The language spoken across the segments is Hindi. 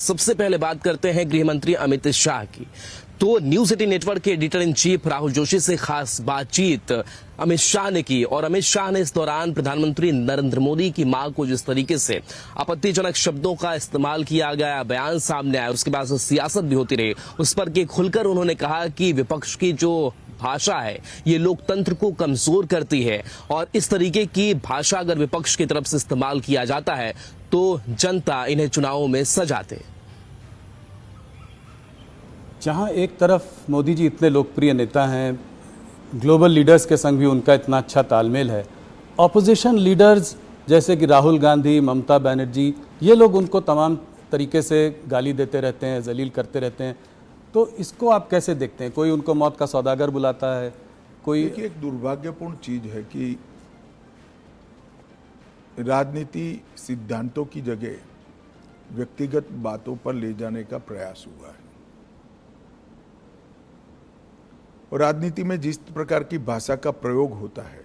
सबसे पहले बात करते हैं गृह मंत्री अमित शाह की। तो न्यूज 18 नेटवर्क के editor in chief Rahul Joshi से खास बातचीत अमित शाह ने की और अमित शाह ने इस दौरान प्रधानमंत्री नरेंद्र मोदी की मां को जिस तरीके से आपत्तिजनक शब्दों का इस्तेमाल किया गया, बयान सामने आया और उसके बाद सियासत भी होती रही, उस पर के खुलकर उन्होंने कहा कि विपक्ष की जो भाषा है ये लोकतंत्र को कमजोर करती है और इस तरीके की भाषा अगर विपक्ष की तरफ से इस्तेमाल किया जाता है तो जनता इन्हें चुनावों में सजाते। जहां एक तरफ मोदी जी इतने लोकप्रिय नेता हैं, ग्लोबल लीडर्स के संग भी उनका इतना अच्छा तालमेल है, ऑपोजिशन लीडर्स जैसे कि राहुल गांधी, ममता बनर्जी, ये लोग उनको तमाम तरीके से गाली देते रहते हैं, जलील करते रहते हैं, तो इसको आप कैसे देखते हैं? कोई उनको मौत का सौदागर बुलाता है, कोई। देखिए, एक दुर्भाग्यपूर्ण चीज है कि राजनीति सिद्धांतों की जगह व्यक्तिगत बातों पर ले जाने का प्रयास हुआ है और राजनीति में जिस प्रकार की भाषा का प्रयोग होता है,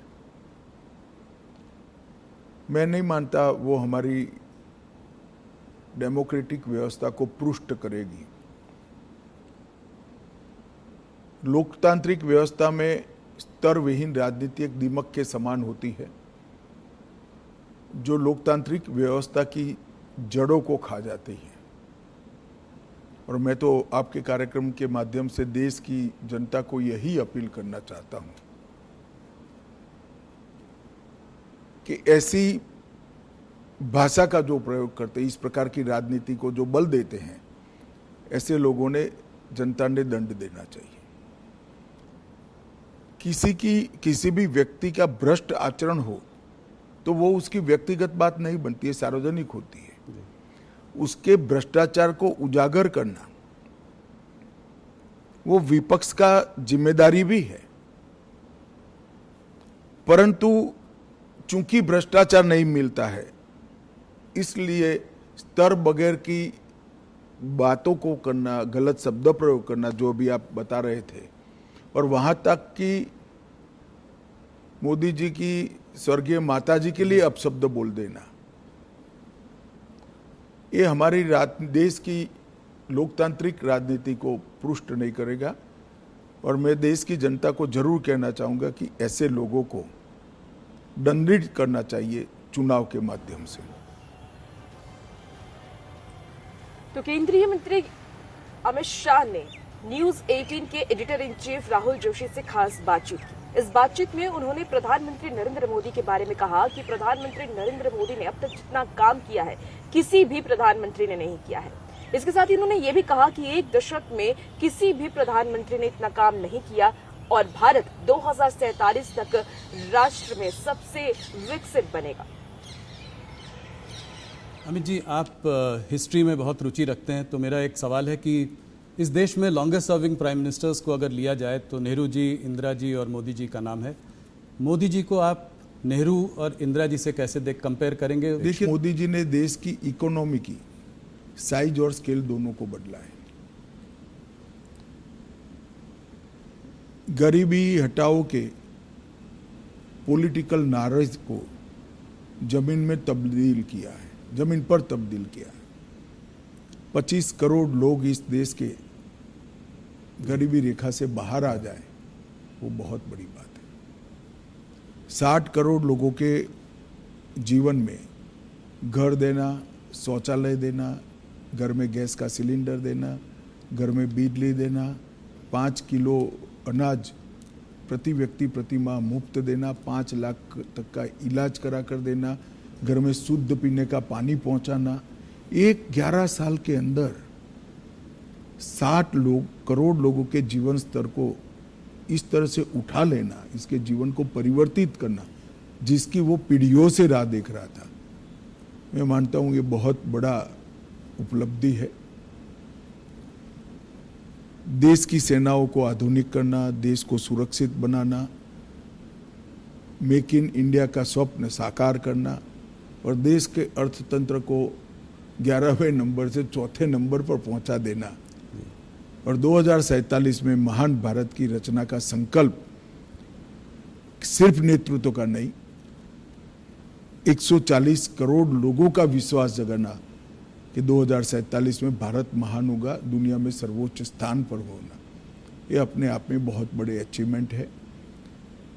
मैं नहीं मानता वो हमारी डेमोक्रेटिक व्यवस्था को पुष्ट करेगी। लोकतांत्रिक व्यवस्था में स्तर विहीन राजनीति एक दीमक के समान होती है जो लोकतांत्रिक व्यवस्था की जड़ों को खा जाती है। और मैं तो आपके कार्यक्रम के माध्यम से देश की जनता को यही अपील करना चाहता हूं कि ऐसी भाषा का जो प्रयोग करते हैं, इस प्रकार की राजनीति को जो बल देते हैं, ऐसे लोगों ने जनता ने दंड देना चाहिए। किसी भी व्यक्ति का भ्रष्ट आचरण हो तो वो उसकी व्यक्तिगत बात नहीं बनती है, सार्वजनिक होती है। उसके भ्रष्टाचार को उजागर करना वो विपक्ष का जिम्मेदारी भी है, परंतु चूंकि भ्रष्टाचार नहीं मिलता है इसलिए स्तर बगैर की बातों को करना, गलत शब्द प्रयोग करना, जो भी आप बता रहे थे, और वहां तक कि मोदी जी की स्वर्गीय माता जी के लिए अपशब्द बोल देना, ये हमारी देश की लोकतांत्रिक राजनीति को पुष्ट नहीं करेगा। और मैं देश की जनता को जरूर कहना चाहूंगा कि ऐसे लोगों को दंडित करना चाहिए चुनाव के माध्यम से। तो केंद्रीय मंत्री अमित शाह ने न्यूज 18 के editor in chief Rahul Joshi से खास बातचीत की। इस बातचीत में उन्होंने प्रधानमंत्री नरेंद्र मोदी के बारे में कहा कि प्रधानमंत्री नरेंद्र मोदी ने अब तक जितना काम किया है किसी भी प्रधानमंत्री ने नहीं किया है। इसके साथ ही उन्होंने ये भी कहा कि एक दशक में किसी भी प्रधानमंत्री ने इतना काम नहीं किया और भारत 2047 तक राष्ट्र में सबसे विकसित बनेगा। अमित जी, आप हिस्ट्री में बहुत रुचि रखते हैं, तो मेरा एक सवाल है कि इस देश में लॉन्गेस्ट सर्विंग प्राइम मिनिस्टर्स को अगर लिया जाए तो नेहरू जी, इंदिरा जी और मोदी जी का नाम है। मोदी जी को आप नेहरू और इंदिरा जी से कैसे कंपेयर करेंगे? देखिए, मोदी जी ने देश की इकोनॉमी की साइज और स्केल दोनों को बदला है। गरीबी हटाओ के पॉलिटिकल नारेज को जमीन में तब्दील किया है, जमीन पर तब्दील किया है। 25 करोड़ लोग इस देश के गरीबी रेखा से बाहर आ जाए, वो बहुत बड़ी बात है। 60 करोड़ लोगों के जीवन में घर देना, शौचालय देना, घर में गैस का सिलेंडर देना, घर में बिजली देना, 5 किलो अनाज प्रति व्यक्ति प्रति माह मुफ्त देना, 5 लाख तक का इलाज करा कर देना, घर में शुद्ध पीने का पानी पहुंचाना। एक 11 साल के अंदर 60 करोड़ लोगों के जीवन स्तर को इस तरह से उठा लेना, इसके जीवन को परिवर्तित करना, जिसकी वो पीढ़ियों से राह देख रहा था, मैं मानता हूं ये बहुत बड़ा उपलब्धि है। देश की सेनाओं को आधुनिक करना, देश को सुरक्षित बनाना, मेक इन इंडिया का स्वप्न साकार करना और देश के अर्थतंत्र को 11वें नंबर से 4थे नंबर पर पहुंचा देना और 2047 में महान भारत की रचना का संकल्प सिर्फ नेतृत्व का नहीं, 140 करोड़ लोगों का विश्वास जगाना कि 2047 में भारत महान होगा, दुनिया में सर्वोच्च स्थान पर होना, ये अपने आप में बहुत बड़े अचीवमेंट है।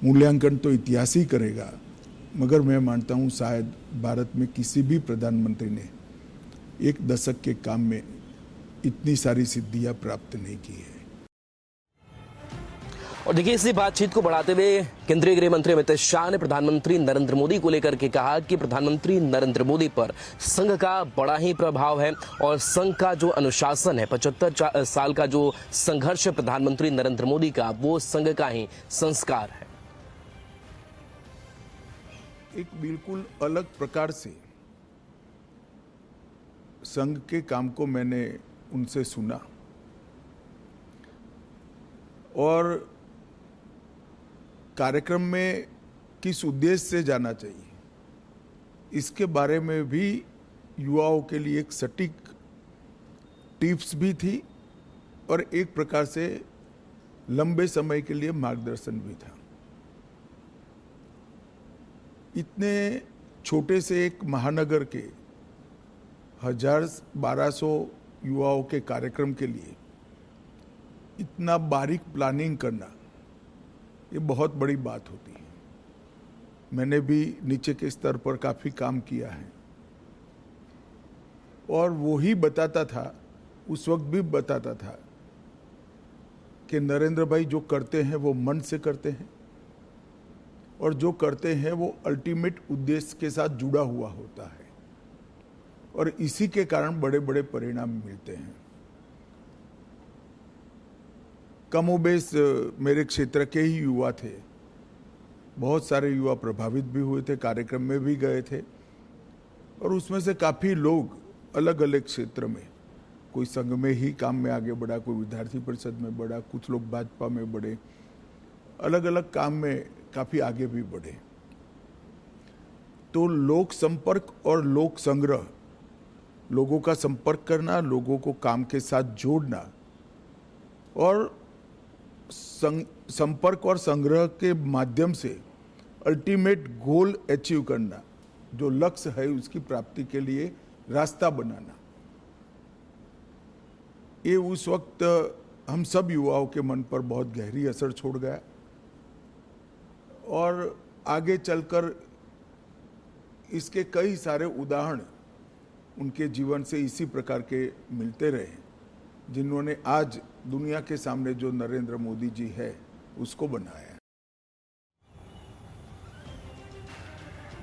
मूल्यांकन तो इतिहास ही करेगा, मगर मैं मानता हूँ शायद भारत में किसी भी प्रधानमंत्री ने एक दशक के काम में इतनी सारी सिद्धियां प्राप्त नहीं की है। और देखिए, इसी बातचीत को बढ़ाते हुए केंद्रीय गृह मंत्री अमित शाह ने प्रधानमंत्री नरेंद्र मोदी को लेकर के कहा कि प्रधानमंत्री नरेंद्र मोदी पर संघ का बड़ा ही प्रभाव है और संघ का जो अनुशासन है, 75 साल का जो संघर्ष है प्रधानमंत्री नरेंद्र मोदी का, वो संघ का ही संस्कार है। एक बिल्कुल अलग प्रकार से संघ के काम को मैंने उनसे सुना और कार्यक्रम में किस उद्देश्य से जाना चाहिए इसके बारे में भी युवाओं के लिए एक सटीक टिप्स भी थी और एक प्रकार से लंबे समय के लिए मार्गदर्शन भी था। इतने छोटे से एक महानगर के 1200 युवाओं के कार्यक्रम के लिए इतना बारीक प्लानिंग करना, ये बहुत बड़ी बात होती है। मैंने भी नीचे के स्तर पर काफ़ी काम किया है और वो ही बताता था, उस वक्त भी बताता था कि नरेंद्र भाई जो करते हैं वो मन से करते हैं और जो करते हैं वो अल्टीमेट उद्देश्य के साथ जुड़ा हुआ होता है और इसी के कारण बड़े बड़े परिणाम मिलते हैं। कमोबेश मेरे क्षेत्र के ही युवा थे, बहुत सारे युवा प्रभावित भी हुए थे, कार्यक्रम में भी गए थे और उसमें से काफ़ी लोग अलग अलग क्षेत्र में, कोई संघ में ही काम में आगे बढ़ा, कोई विद्यार्थी परिषद में बढ़ा, कुछ लोग भाजपा में बढ़े, अलग अलग काम में काफ़ी आगे भी बढ़े। तो लोक संपर्क और लोक संग्रह, लोगों का संपर्क करना, लोगों को काम के साथ जोड़ना और संपर्क और संग्रह के माध्यम से अल्टीमेट गोल अचीव करना, जो लक्ष्य है उसकी प्राप्ति के लिए रास्ता बनाना, ये उस वक्त हम सब युवाओं के मन पर बहुत गहरी असर छोड़ गया और आगे चलकर इसके कई सारे उदाहरण उनके जीवन से इसी प्रकार के मिलते रहे, जिन्होंने आज दुनिया के सामने जो नरेंद्र मोदी जी है उसको बनाया।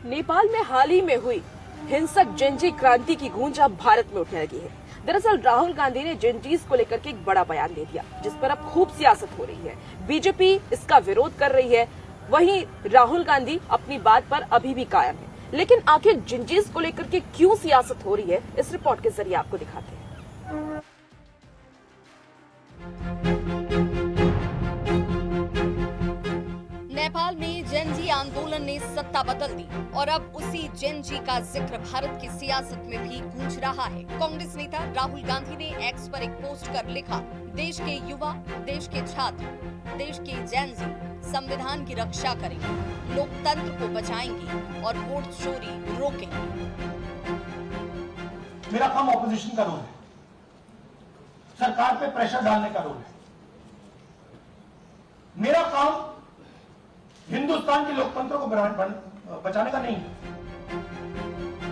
नेपाल में हाल ही में हुई हिंसक जेनजी क्रांति की गूंज अब भारत में उठने लगी है। दरअसल राहुल गांधी ने जेनजीज को लेकर के एक बड़ा बयान दे दिया, जिस पर अब खूब सियासत हो रही है। बीजेपी इसका विरोध कर रही है, वहीं राहुल गांधी अपनी बात पर अभी भी कायम है। लेकिन आखिर जेनजीज को लेकर के क्यों सियासत हो रही है, इस रिपोर्ट के जरिए आपको दिखाते हैं। नेपाल में जेनजी आंदोलन ने सत्ता बदल दी और अब उसी जेनजी का जिक्र भारत की सियासत में भी गूंज रहा है। कांग्रेस नेता राहुल गांधी ने एक्स पर एक पोस्ट कर लिखा, देश के युवा, देश के छात्र, देश के जेनजी संविधान की रक्षा करेंगे, लोकतंत्र को बचाएंगे और वोट चोरी रोकेंगे। मेरा काम ऑपोजिशन का रोल है, सरकार पे प्रेशर डालने का रोल है। मेरा काम हिंदुस्तान के लोकतंत्र को बचाने का नहीं है।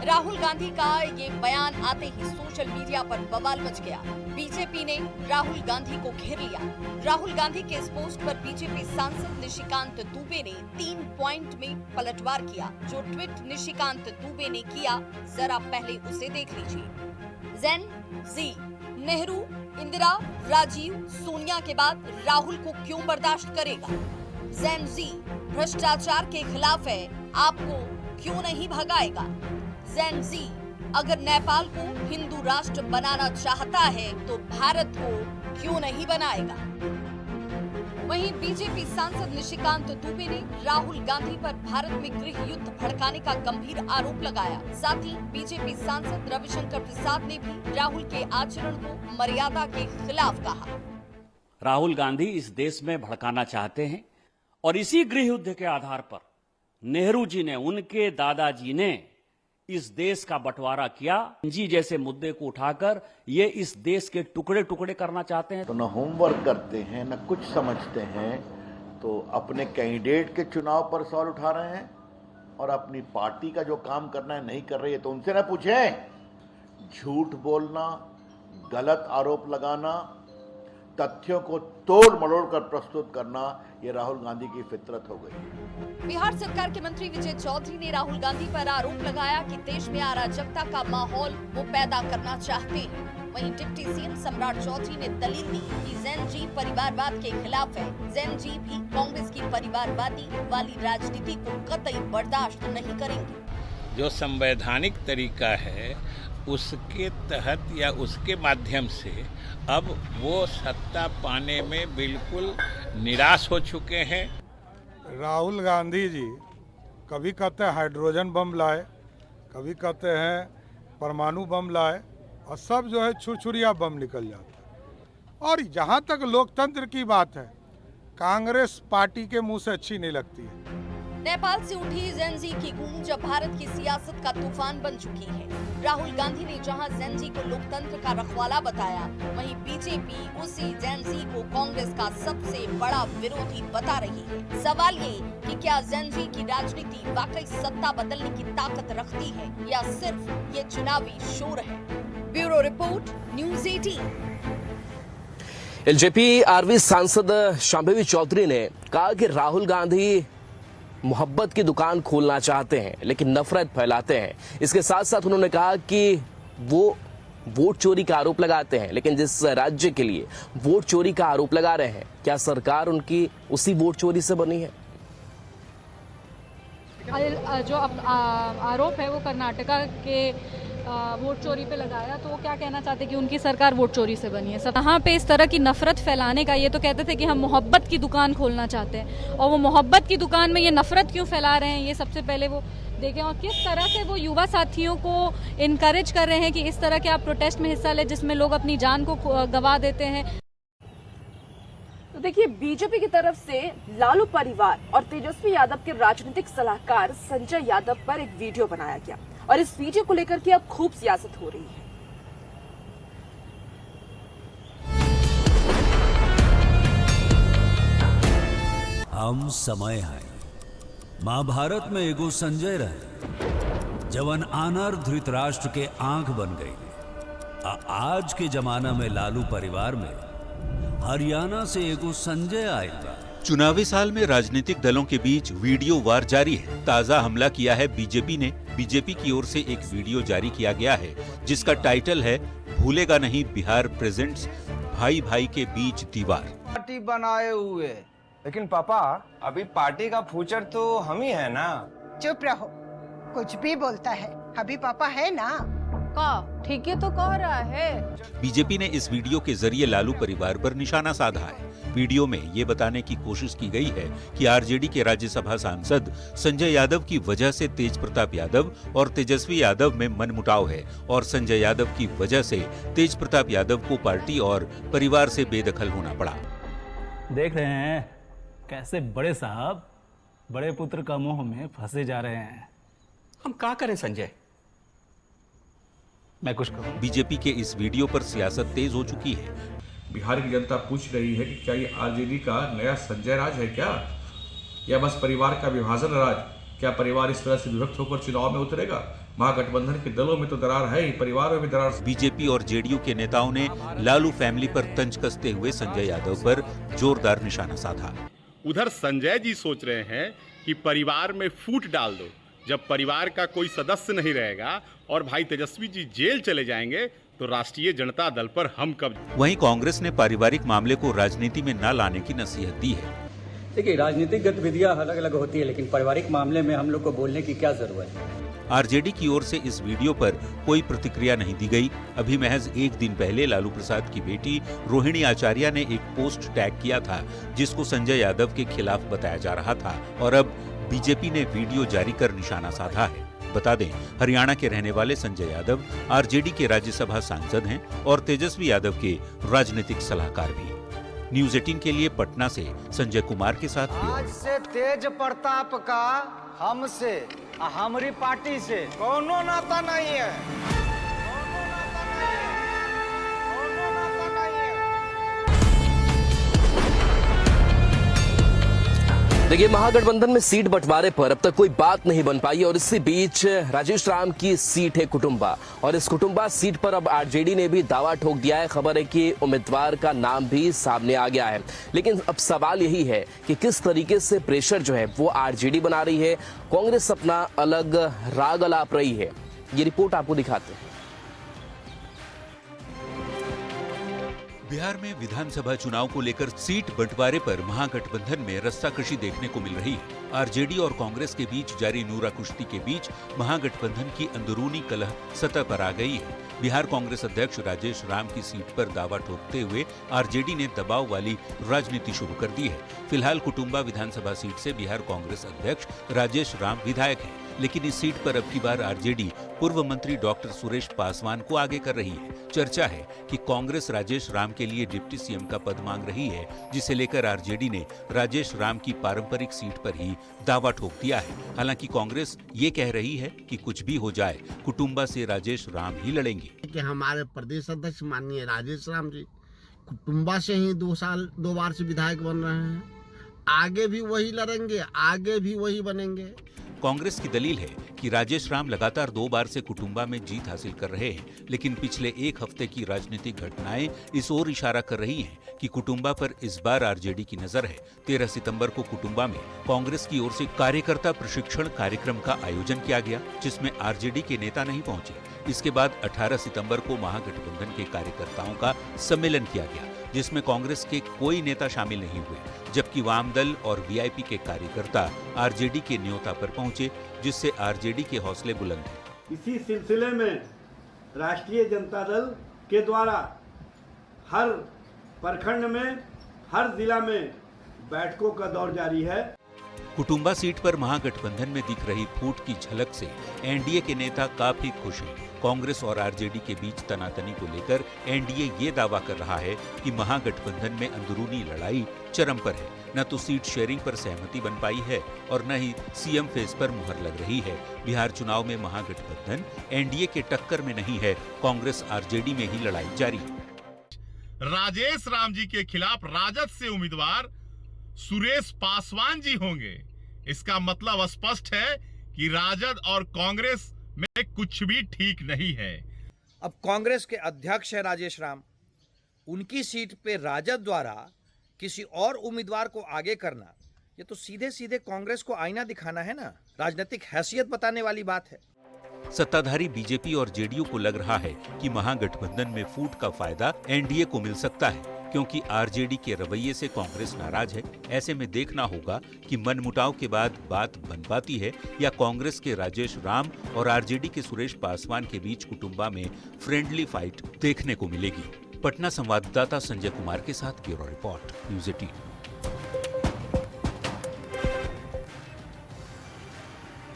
राहुल गांधी का ये बयान आते ही सोशल मीडिया पर बवाल मच गया। बीजेपी ने राहुल गांधी को घेर लिया। राहुल गांधी के इस पोस्ट पर बीजेपी सांसद निशिकांत दुबे ने 3 पॉइंट में पलटवार किया। जो ट्वीट निशिकांत दुबे ने किया, जरा पहले उसे देख लीजिए। जेन जी, नेहरू, इंदिरा, राजीव, सोनिया के बाद राहुल को क्यों बर्दाश्त करेगा? जेन जी भ्रष्टाचार के खिलाफ है, आपको क्यों नहीं भगाएगा? जेन जी अगर नेपाल को हिंदू राष्ट्र बनाना चाहता है तो भारत को क्यों नहीं बनाएगा? वहीं बीजेपी सांसद निशिकांत दुबे ने राहुल गांधी पर भारत में गृह युद्ध भड़काने का गंभीर आरोप लगाया। साथ ही बीजेपी सांसद रविशंकर प्रसाद ने भी राहुल के आचरण को मर्यादा के खिलाफ कहा। राहुल गांधी इस देश में भड़काना चाहते हैं और इसी गृह युद्ध के आधार पर नेहरू जी ने, उनके दादाजी ने इस देश का बंटवारा किया, जी जैसे मुद्दे को उठाकर ये इस देश के टुकड़े टुकड़े करना चाहते हैं। तो न होमवर्क करते हैं न कुछ समझते हैं, तो अपने कैंडिडेट के चुनाव पर सवाल उठा रहे हैं और अपनी पार्टी का जो काम करना है नहीं कर रही है तो उनसे ना पूछें। झूठ बोलना, गलत आरोप लगाना, तथ्यों को तोड़ मरोड़ कर प्रस्तुत करना, ये राहुल गांधी की फितरत हो गई। बिहार सरकार के मंत्री विजय चौधरी ने राहुल गांधी पर आरोप लगाया कि देश में अराजकता का माहौल वो पैदा करना चाहते हैं। वहीं डिप्टी सीएम सम्राट चौधरी ने दलील दी कि जैन जी परिवारवाद के खिलाफ है। जैन जी भी कांग्रेस की परिवारवादी वाली राजनीति को कतई बर्दाश्त नहीं करेंगे। जो संवैधानिक तरीका है उसके तहत या उसके माध्यम से अब वो सत्ता पाने में बिल्कुल निराश हो चुके हैं। राहुल गांधी जी कभी कहते हैं हाइड्रोजन बम लाए, कभी कहते हैं परमाणु बम लाए, और सब जो है छुरछुरिया बम निकल जाता है। और जहाँ तक लोकतंत्र की बात है, कांग्रेस पार्टी के मुंह से अच्छी नहीं लगती है। नेपाल से उठी जेनजी की गूंज अब भारत की सियासत का तूफान बन चुकी है। राहुल गांधी ने जहां जेनजी को लोकतंत्र का रखवाला बताया, वहीं बीजेपी उसी जेनजी को कांग्रेस का सबसे बड़ा विरोधी बता रही है। सवाल ये कि क्या जेनजी की राजनीति वाकई सत्ता बदलने की ताकत रखती है या सिर्फ ये चुनावी शोर है। Bureau report, news 18। LJP RV सांसद शांभवी चौधरी ने कहा कि राहुल गांधी मोहब्बत की दुकान खोलना चाहते हैं लेकिन नफरत फैलाते हैं। इसके साथ साथ उन्होंने कहा कि वो वोट चोरी का आरोप लगाते हैं, लेकिन जिस राज्य के लिए वोट चोरी का आरोप लगा रहे हैं, क्या सरकार उनकी उसी वोट चोरी से बनी है? जो आरोप है वो कर्नाटका के वोट चोरी पे लगाया, तो वो क्या कहना चाहते कि उनकी सरकार वोट चोरी से बनी है। यहाँ पे इस तरह की नफरत फैलाने का, ये तो कहते थे कि हम मोहब्बत की दुकान खोलना चाहते हैं, और वो मोहब्बत की दुकान में ये नफरत क्यों फैला रहे हैं, ये सबसे पहले वो देखें। और किस तरह से वो युवा साथियों को इनकरेज कर रहे हैं कि इस तरह के आप प्रोटेस्ट में हिस्सा लें जिसमें लोग अपनी जान को गंवा देते हैं। तो देखिए, बीजेपी की तरफ से लालू परिवार और तेजस्वी यादव के राजनीतिक सलाहकार संजय यादव पर एक वीडियो बनाया गया, और इस वीडियो को लेकर के अब खूब सियासत हो रही है। हम समय है महाभारत में एगो संजय रहे जवन आनर धृतराष्ट्र के आंख बन गई। आज के जमाना में लालू परिवार में हरियाणा से एगो संजय आएगा। चुनावी साल में राजनीतिक दलों के बीच वीडियो वार जारी है। ताजा हमला किया है बीजेपी ने। बीजेपी की ओर से एक वीडियो जारी किया गया है जिसका टाइटल है भूलेगा नहीं बिहार प्रेजेंट्स, भाई भाई के बीच दीवार। पार्टी बनाए हुए, लेकिन पापा अभी पार्टी का फ्यूचर तो हम ही है ना। चुप रहो, कुछ भी बोलता है, अभी पापा है ना। ठीक है तो कह रहा है। बीजेपी ने इस वीडियो के जरिए लालू परिवार पर निशाना साधा है। वीडियो में ये बताने की कोशिश की गई है कि आरजेडी के राज्यसभा सांसद संजय यादव की वजह से तेज प्रताप यादव और तेजस्वी यादव में मनमुटाव है, और संजय यादव की वजह से तेज प्रताप यादव को पार्टी और परिवार से बेदखल होना पड़ा। देख रहे हैं कैसे बड़े साहब बड़े पुत्र का मोह में फंसे जा रहे हैं। हम क्या करें संजय? मैं कुछ कहूं? बीजेपी के इस वीडियो पर सियासत तेज हो चुकी है। बिहार की जनता पूछ रही है कि क्या ये आरजेडी का नया संजय राज है क्या, या बस परिवार का विभाजन राज? क्या परिवार इस तरह से विभक्त होकर चुनाव में उतरेगा? महागठबंधन के दलों में तो दरार है ही, परिवार में भी दरार। बीजेपी और जेडीयू के नेताओं ने लालू फैमिली पर तंज कसते हुए संजय यादव पर जोरदार निशाना साधा। उधर संजय जी सोच रहे हैं कि परिवार में फूट डाल दो, जब परिवार का कोई सदस्य नहीं रहेगा और भाई तेजस्वी जी जेल चले जाएंगे तो राष्ट्रीय जनता दल पर हम कब। वहीं कांग्रेस ने पारिवारिक मामले को राजनीति में न लाने की नसीहत दी है। देखिए, राजनीतिक गतिविधियां अलग अलग होती है, लेकिन पारिवारिक मामले में हम लोग को बोलने की क्या जरूरत है। आरजेडी की ओर से इस वीडियो पर कोई प्रतिक्रिया नहीं दी गई। अभी महज एक दिन पहले लालू प्रसाद की बेटी रोहिणी आचार्य ने एक पोस्ट टैग किया था जिसको संजय यादव के खिलाफ बताया जा रहा था, और अब बीजेपी ने वीडियो जारी कर निशाना साधा है। बता दें, हरियाणा के रहने वाले संजय यादव आरजेडी के राज्यसभा सांसद हैं और तेजस्वी यादव के राजनीतिक सलाहकार भी। न्यूज़ 18 के लिए पटना से संजय कुमार के साथ। आज से तेज प्रताप का हमसे हमारी पार्टी से कोनो नाता नहीं है। देखिए, महागठबंधन में सीट बंटवारे पर अब तक कोई बात नहीं बन पाई और इसी बीच राजेश राम की सीट है कुटुंबा और इस कुटुंबा सीट पर अब आरजेडी ने भी दावा ठोक दिया है। खबर है कि उम्मीदवार का नाम भी सामने आ गया है, लेकिन अब सवाल यही है कि किस तरीके से प्रेशर जो है वो आरजेडी बना रही है, कांग्रेस अपना अलग राग अलाप रही है। ये रिपोर्ट आपको दिखाते हैं। बिहार में विधानसभा चुनाव को लेकर सीट बंटवारे पर महागठबंधन में रस्साकशी देखने को मिल रही है। आरजेडी और कांग्रेस के बीच जारी नूरा कुश्ती के बीच महागठबंधन की अंदरूनी कलह सतह पर आ गई है। बिहार कांग्रेस अध्यक्ष राजेश राम की सीट पर दावा ठोकते हुए आरजेडी ने दबाव वाली राजनीति शुरू कर दी है। फिलहाल कुटुंबा विधानसभा सीट से बिहार कांग्रेस अध्यक्ष राजेश राम विधायक हैं, लेकिन इस सीट पर अब की बार आरजेडी पूर्व मंत्री डॉक्टर सुरेश पासवान को आगे कर रही है। चर्चा है कि कांग्रेस राजेश राम के लिए डिप्टी सीएम का पद मांग रही है, जिसे लेकर आरजेडी ने राजेश राम की पारंपरिक सीट पर ही दावा ठोक दिया है। हालांकि कांग्रेस ये कह रही है कि कुछ भी हो जाए, कुटुंबा से राजेश राम ही लड़ेंगे। कि हमारे प्रदेश अध्यक्ष माननीय राजेश राम जी कुटुंबा से ही 2 बार से विधायक बन रहे हैं, आगे भी वही लड़ेंगे, आगे भी वही बनेंगे। कांग्रेस की दलील है कि राजेश राम लगातार 2 बार से कुटुंबा में जीत हासिल कर रहे हैं, लेकिन पिछले एक हफ्ते की राजनीतिक घटनाएं इस ओर इशारा कर रही हैं कि कुटुंबा पर इस बार आरजेडी की नजर है। 13 सितंबर को कुटुंबा में कांग्रेस की ओर से कार्यकर्ता प्रशिक्षण कार्यक्रम का आयोजन किया गया, जिसमें आरजेडी के नेता नहीं पहुंचे। इसके बाद 18 सितंबर को महागठबंधन के कार्यकर्ताओं का सम्मेलन किया गया, जिसमें कांग्रेस के कोई नेता शामिल नहीं हुए, जबकि वामदल और वीआईपी के कार्यकर्ता आरजेडी के न्योता पर पहुंचे, जिससे आरजेडी के हौसले बुलंद हैं। इसी सिलसिले में राष्ट्रीय जनता दल के द्वारा हर प्रखंड में, हर जिला में बैठकों का दौर जारी है। कुटुंबा सीट पर महागठबंधन में दिख रही फूट की झलक से एनडीए के नेता काफी खुश हैं। कांग्रेस और आरजेडी के बीच तनातनी को लेकर एनडीए ये दावा कर रहा है कि महागठबंधन में अंदरूनी लड़ाई चरम पर है। न तो सीट शेयरिंग पर सहमति बन पाई है और न ही सीएम फेस पर मुहर लग रही है। बिहार चुनाव में महागठबंधन एनडीए के टक्कर में नहीं है, कांग्रेस आरजेडी में ही लड़ाई जारी है। राजेश राम जी के खिलाफ राजद से उम्मीदवार सुरेश पासवान जी होंगे। इसका मतलब स्पष्ट है कि राजद और कांग्रेस में कुछ भी ठीक नहीं है। अब कांग्रेस के अध्यक्ष है राजेश राम, उनकी सीट पे राजद द्वारा किसी और उम्मीदवार को आगे करना, ये तो सीधे सीधे कांग्रेस को आईना दिखाना है ना, राजनीतिक हैसियत बताने वाली बात है। सत्ताधारी बीजेपी और जेडीयू को लग रहा है कि महागठबंधन में फूट का फायदा एनडीए को मिल सकता है, क्योंकि आरजेडी के रवैये से कांग्रेस नाराज है। ऐसे में देखना होगा कि मनमुटाव के बाद बात बन पाती है या कांग्रेस के राजेश राम और आरजेडी के सुरेश पासवान के बीच कुटुंबा में फ्रेंडली फाइट देखने को मिलेगी। पटना संवाददाता संजय कुमार के साथ ब्यूरो रिपोर्ट, न्यूज़ 18।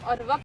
और वक्त